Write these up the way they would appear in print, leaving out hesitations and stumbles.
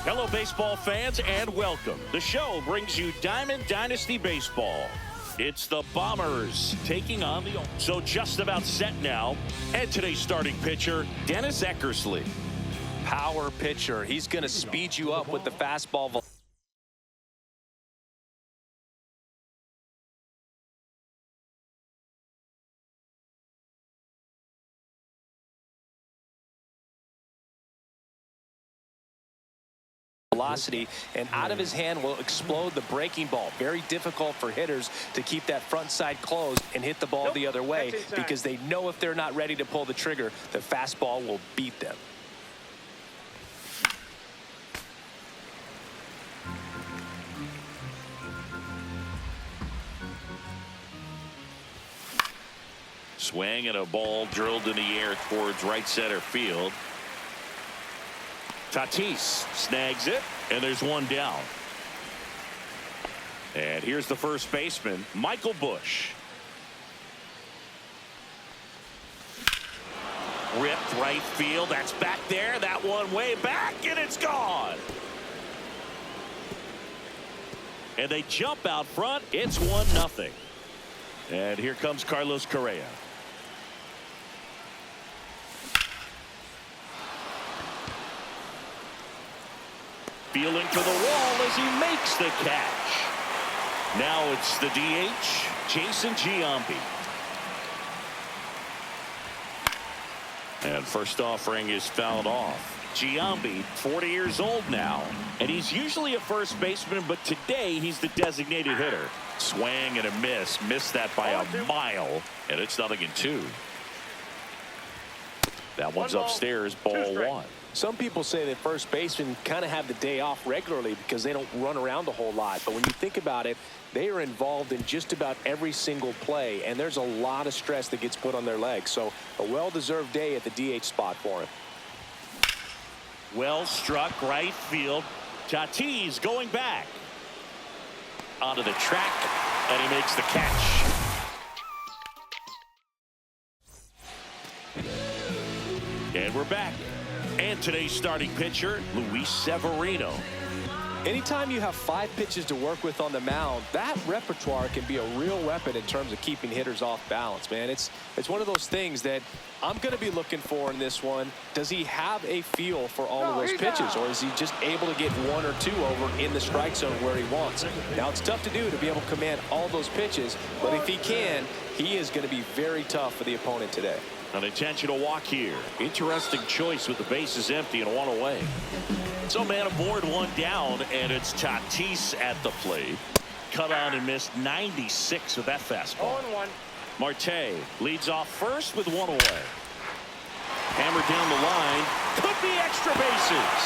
Hello, baseball fans, and welcome. The show brings you Diamond Dynasty Baseball. It's the Bombers taking on the... So just about set now. And today's starting pitcher, Dennis Eckersley. Power pitcher. He's going to speed you up with the fastball. Velocity, and out of his hand will explode the breaking ball. Very difficult for hitters to keep that front side closed and hit the ball the other way, because they know if they're not ready to pull the trigger, the fastball will beat them. Swing and a ball drilled in the air towards right center field. Tatis snags it, and there's one down. And here's the first baseman, Michael Bush. Ripped right field. That's back there. That one way back, and it's gone. And they jump out front. It's 1-0. And here comes Carlos Correa. Feeling to the wall as he makes the catch. Now it's the DH, Jason Giambi. And first offering is fouled off. Giambi, 40 years old now, and he's usually a first baseman, but today he's the designated hitter. Swing and a miss. Missed that by a mile, and it's 0-2. That one's upstairs, ball one. Some people say that first basemen kind of have the day off regularly because they don't run around a whole lot. But when you think about it, they are involved in just about every single play, and there's a lot of stress that gets put on their legs. So a well-deserved day at the DH spot for him. Well struck right field. Tatis going back. Onto the track, and he makes the catch. And we're back. And today's starting pitcher, Luis Severino. Anytime you have 5 pitches to work with on the mound, that repertoire can be a real weapon in terms of keeping hitters off balance, man. It's one of those things that I'm going to be looking for in this one. Does he have a feel for all of those pitches, or is he just able to get 1 or 2 over in the strike zone where he wants? Now, it's tough to do to be able to command all those pitches, but if he can, he is going to be very tough for the opponent today. An intentional walk here. Interesting choice with the bases empty and 1 away. So man aboard, 1 down, and it's Tatis at the plate. Cut on and missed 96 with that fastball. 0-1. Marte leads off first with 1 away. Hammered down the line. Could be extra bases.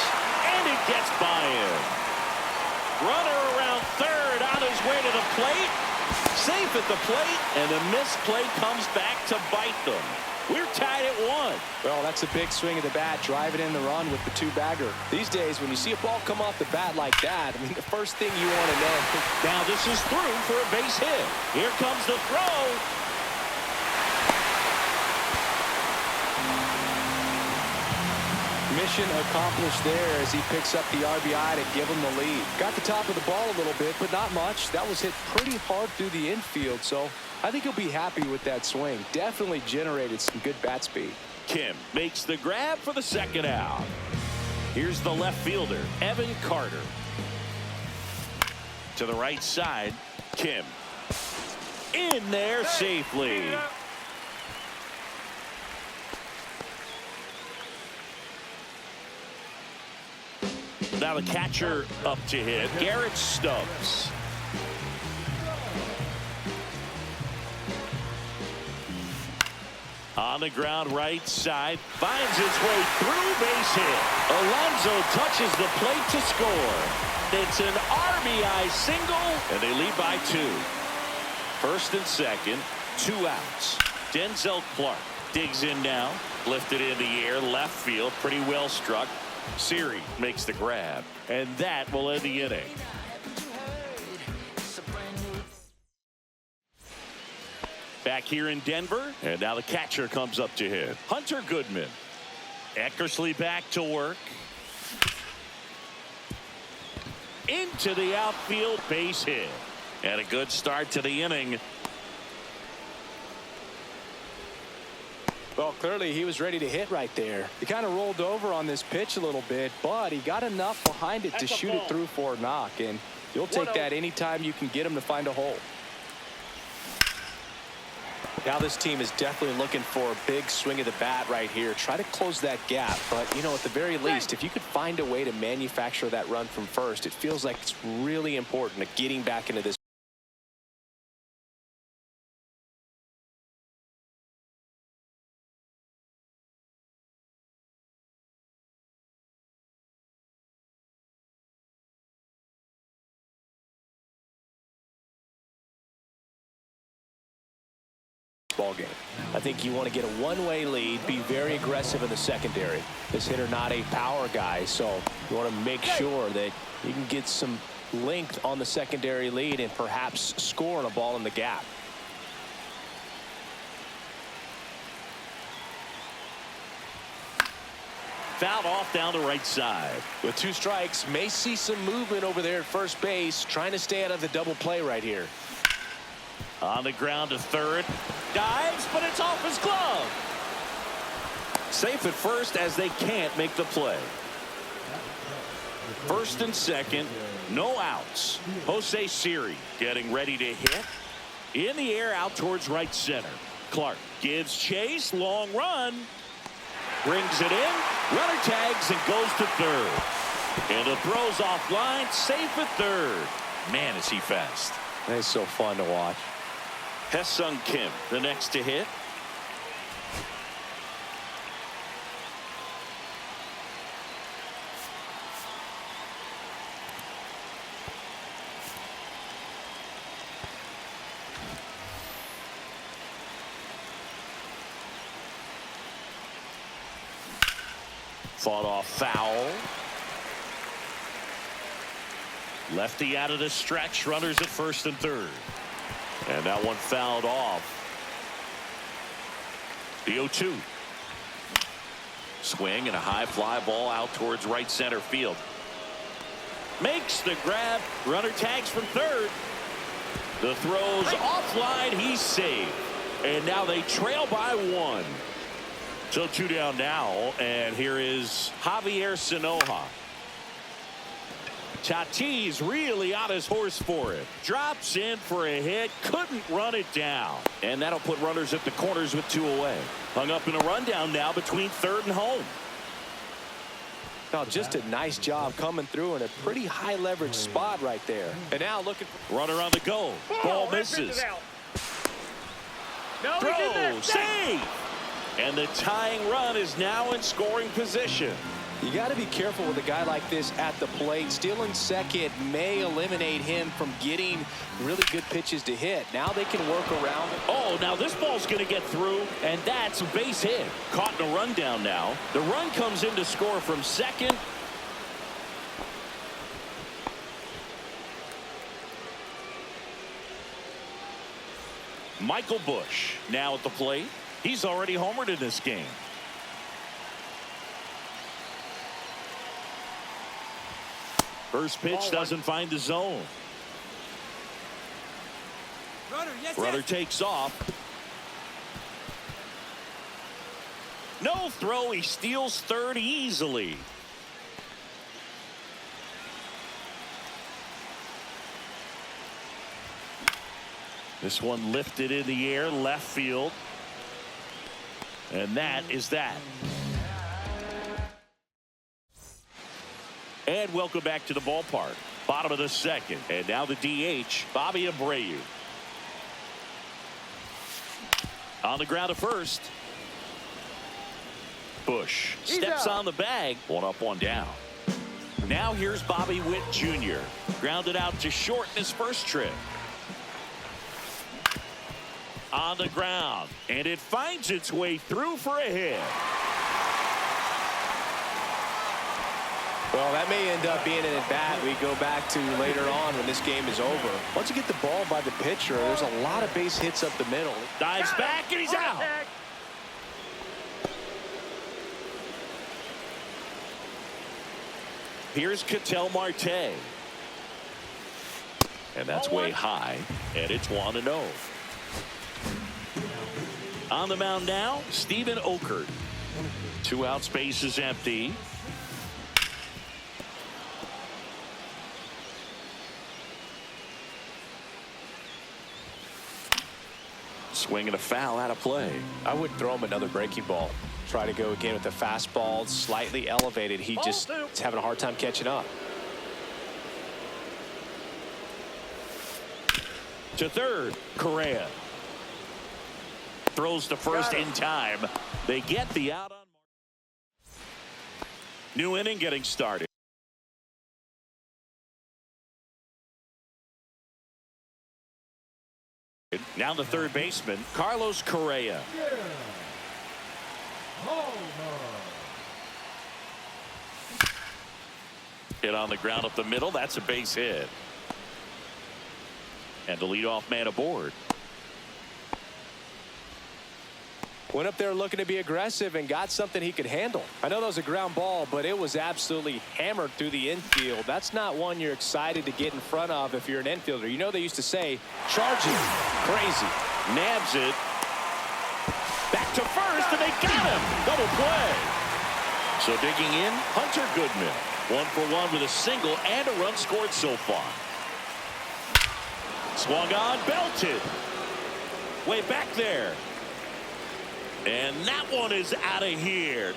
And it gets by him. Runner around third on his way to the plate. Safe at the plate, and the missed play comes back to bite them. We're tied at 1. Well, that's a big swing of the bat, driving in the run with the 2-bagger. These days, when you see a ball come off the bat like that, I mean, the first thing you want to know. Now this is through for a base hit. Here comes the throw. Mission accomplished there as he picks up the RBI to give him the lead. Got the top of the ball a little bit, but not much. That was hit pretty hard through the infield, so I think he'll be happy with that swing. Definitely generated some good bat speed. Kim makes the grab for the second out. Here's the left fielder, Evan Carter. To the right side, Kim. In there safely. Now the catcher up to hit, Garrett Stubbs. On the ground right side, finds its way through, base hit. Alonso touches the plate to score. It's an RBI single, and they lead by 2. First and second, 2 outs. Denzel Clark digs in now, lifted in the air, left field, pretty well struck. Siri makes the grab, and that will end the inning. Back here in Denver, and now the catcher comes up to hit. Hunter Goodman. Eckersley back to work. into the outfield, base hit. And a good start to the inning. Well, clearly he was ready to hit right there. He kind of rolled over on this pitch a little bit, but he got enough behind it to shoot it through for a knock. And you'll take that anytime you can get him to find a hole. Now this team is definitely looking for a big swing of the bat right here. Try to close that gap. But, you know, at the very least, if you could find a way to manufacture that run from first, it feels like it's really important to getting back into this ball game. I think you want to get a one-way lead, be very aggressive in the secondary. This hitter not a power guy, so you want to make sure that you can get some length on the secondary lead and perhaps score on a ball in the gap. Fouled off down the right side. With 2 strikes, may see some movement over there at first base, trying to stay out of the double play right here. On the ground to third. Dives, but it's off his glove. Safe at first as they can't make the play. First and second, no outs. Jose Siri getting ready to hit. In the air out towards right center. Clark gives chase, long run. Brings it in. Runner tags and goes to third. And the throw's offline, safe at third. Man, is he fast. That's so fun to watch. Hesung Kim, the next to hit. Fought off foul. Lefty out of the stretch. Runners at first and third. And that one fouled off. The 0-2. Swing and a high fly ball out towards right center field. Makes the grab. Runner tags from third. The throw's offline. He's safe. And now they trail by 1. So 2 down now. And here is Javier Sinoja. Tatis really on his horse for it. Drops in for a hit. Couldn't run it down. And that'll put runners at the corners with 2 away. Hung up in a rundown now between third and home. Now just a nice job coming through in a pretty high leverage spot right there. And now looking for runner on the go. Ball misses. Throw. Save. And the tying run is now in scoring position. You got to be careful with a guy like this at the plate. Stealing second may eliminate him from getting really good pitches to hit. Now they can work around it. Oh, now this ball's going to get through, and that's a base hit. Caught in a rundown now. The run comes in to score from second. Michael Busch now at the plate. He's already homered in this game. First pitch doesn't find the zone. Runner takes off. No throw. He steals third easily. This one lifted in the air, left field. And that is that. And welcome back to the ballpark. Bottom of the second. And now the DH, Bobby Abreu. On the ground to first. Busch steps on the bag. 1 up, 1 down. Now here's Bobby Witt Jr. Grounded out to short in his first trip. On the ground. And it finds its way through for a hit. Well, that may end up being an at-bat we go back to later on when this game is over. Once you get the ball by the pitcher, there's a lot of base hits up the middle. Dives back, and he's out. Here's Ketel Marte. And that's way high, and it's 1-0. On the mound now, Steven Okert. 2 out, space is empty. Swing and a foul out of play. I would throw him another breaking ball. Try to go again with the fastball, slightly elevated. He just is having a hard time catching up. To third, Correa. Throws to first in time. They get the out on. New inning getting started. Now the third baseman, Carlos Correa. Hit on the ground up the middle. That's a base hit. And the leadoff man aboard. Went up there looking to be aggressive and got something he could handle. I know that was a ground ball, but it was absolutely hammered through the infield. That's not one you're excited to get in front of if you're an infielder. You know they used to say, charging, crazy. Nabs it. Back to first, and they got him. Double play. So digging in, Hunter Goodman. 1 for 1 with a single and a run scored so far. Swung on, belted. Way back there. And that one is out of here.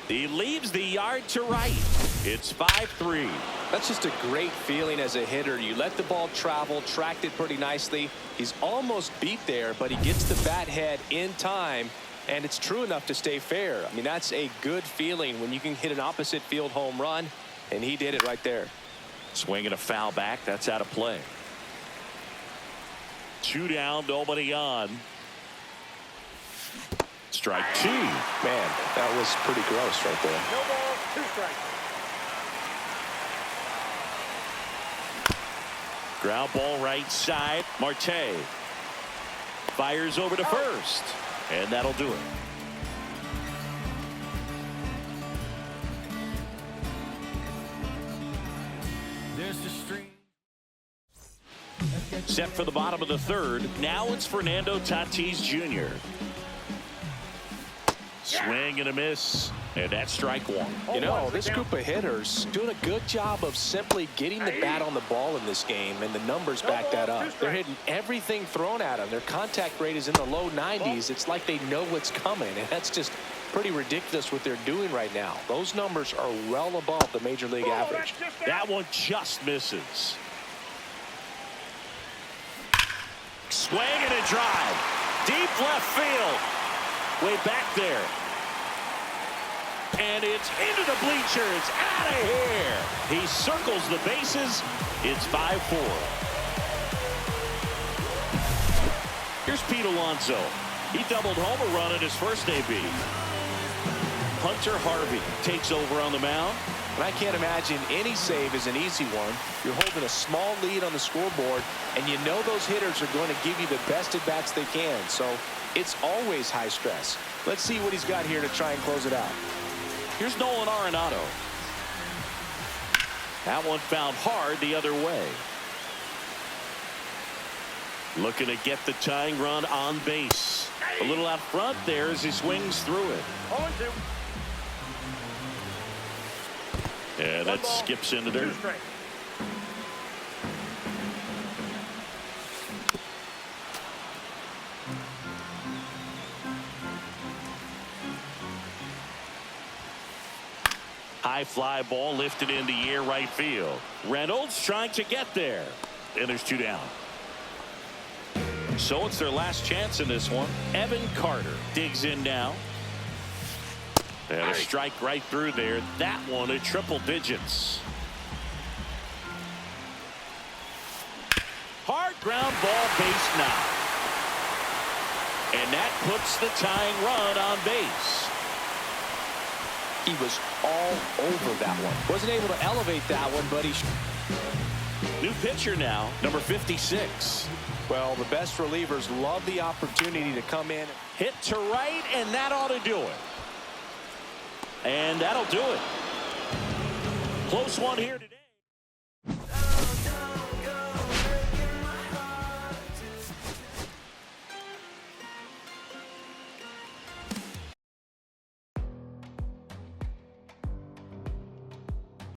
He leaves the yard to right. It's 5-3. That's just a great feeling as a hitter. You let the ball travel, tracked it pretty nicely. He's almost beat there, but he gets the bat head in time, and it's true enough to stay fair. I mean, that's a good feeling when you can hit an opposite field home run, and he did it right there. Swinging a foul back. That's out of play. 2 down, nobody on. Strike 2. Man, that was pretty gross right there. No ball, 2 strikes. Ground ball right side. Marte fires over to first, and that'll do it. There's the string. Set for the bottom of the third. Now it's Fernando Tatis Jr. Swing and a miss, and that's strike 1. You know, this group of hitters doing a good job of simply getting the bat on the ball in this game, and the numbers back that up. They're hitting everything thrown at them. Their contact rate is in the low 90s. It's like they know what's coming, and that's just pretty ridiculous what they're doing right now. Those numbers are well above the major league average. That one just misses. Swing and a drive. Deep left field. Way back there. And it's into the bleachers. Out of here. He circles the bases. It's 5-4. Here's Pete Alonso. He doubled home a run in his first AB. Hunter Harvey takes over on the mound. And I can't imagine any save is an easy one. You're holding a small lead on the scoreboard, and you know those hitters are going to give you the best at-bats they can. So it's always high stress. Let's see what he's got here to try and close it out. Here's Nolan Arenado. That one found hard the other way. Looking to get the tying run on base. A little out front there as he swings through it. And that skips into there. High fly ball lifted in the air right field. Reynolds trying to get there. And there's 2 down. So it's their last chance in this one. Evan Carter digs in now. And a strike right through there. That one at triple digits. Hard ground ball, base knock. And that puts the tying run on base. He was all over that one. Wasn't able to elevate that one, but he... New pitcher now, number 56. Well, the best relievers love the opportunity to come in. Hit to right, and that ought to do it. And that'll do it. Close one here today.